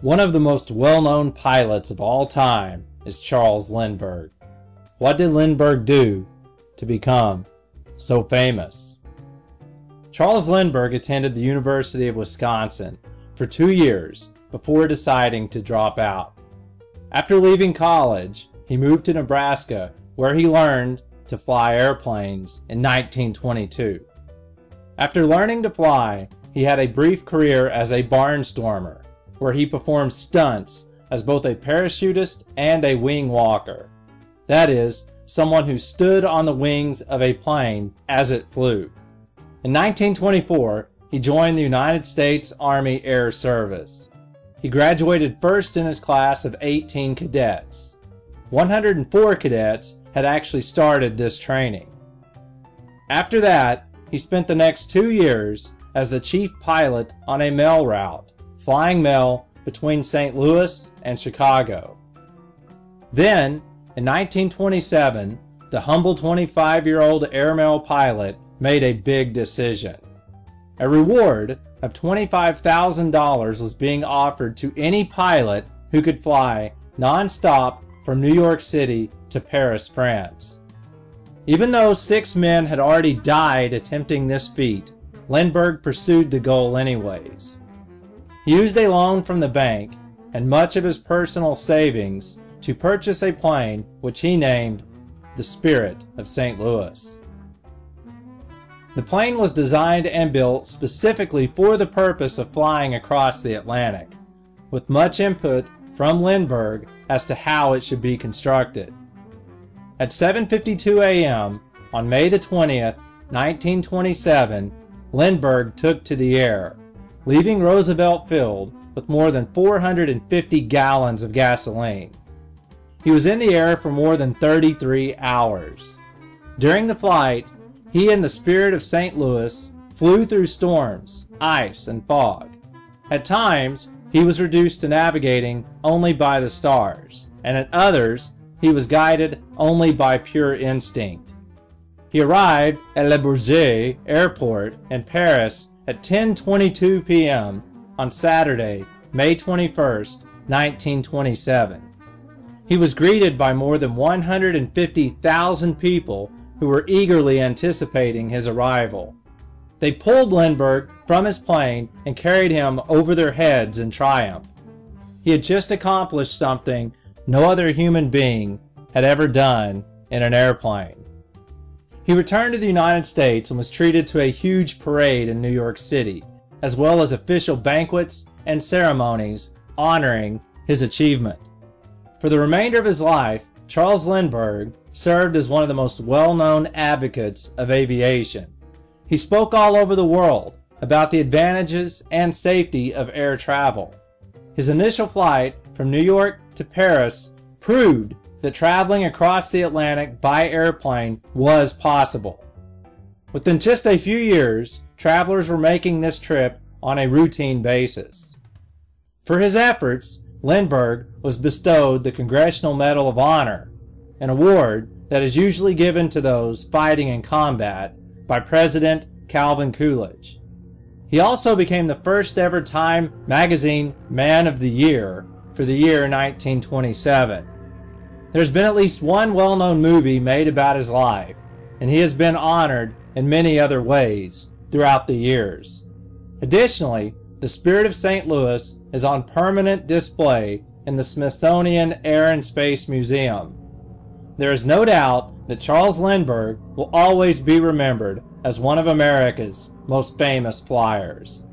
One of the most well-known pilots of all time is Charles Lindbergh. What did Lindbergh do to become so famous? Charles Lindbergh attended the University of Wisconsin for 2 years before deciding to drop out. After leaving college, he moved to Nebraska, where he learned to fly airplanes in 1922. After learning to fly, he had a brief career as a barnstormer, where he performed stunts as both a parachutist and a wing walker. That is, someone who stood on the wings of a plane as it flew. In 1924, he joined the United States Army Air Service. He graduated first in his class of 18 cadets. 104 cadets had actually started this training. After that, he spent the next 2 years as the chief pilot on a mail route, flying mail between St. Louis and Chicago. Then, in 1927, the humble 25-year-old airmail pilot made a big decision. A reward of $25,000 was being offered to any pilot who could fly non-stop from New York City to Paris, France. Even though 6 men had already died attempting this feat, Lindbergh pursued the goal anyways. He used a loan from the bank and much of his personal savings to purchase a plane which he named the Spirit of St. Louis. The plane was designed and built specifically for the purpose of flying across the Atlantic, with much input from Lindbergh as to how it should be constructed. At 7:52 a.m. on May the 20th, 1927, Lindbergh took to the air, leaving Roosevelt Field with more than 450 gallons of gasoline. He was in the air for more than 33 hours. During the flight, he and the Spirit of St. Louis flew through storms, ice, and fog. At times, he was reduced to navigating only by the stars, and at others, he was guided only by pure instinct. He arrived at Le Bourget Airport in Paris at 10:22 p.m. on Saturday, May 21st, 1927. He was greeted by more than 150,000 people who were eagerly anticipating his arrival. They pulled Lindbergh from his plane and carried him over their heads in triumph. He had just accomplished something no other human being had ever done in an airplane. He returned to the United States and was treated to a huge parade in New York City, as well as official banquets and ceremonies honoring his achievement. For the remainder of his life, Charles Lindbergh served as one of the most well-known advocates of aviation. He spoke all over the world about the advantages and safety of air travel. His initial flight from New York to Paris proved that traveling across the Atlantic by airplane was possible. Within just a few years, travelers were making this trip on a routine basis. For his efforts, Lindbergh was bestowed the Congressional Medal of Honor, an award that is usually given to those fighting in combat by President Calvin Coolidge. He also became the first ever Time Magazine Man of the Year for the year 1927. There's been at least one well-known movie made about his life, and he has been honored in many other ways throughout the years. Additionally, the Spirit of St. Louis is on permanent display in the Smithsonian Air and Space Museum. There is no doubt that Charles Lindbergh will always be remembered as one of America's most famous flyers.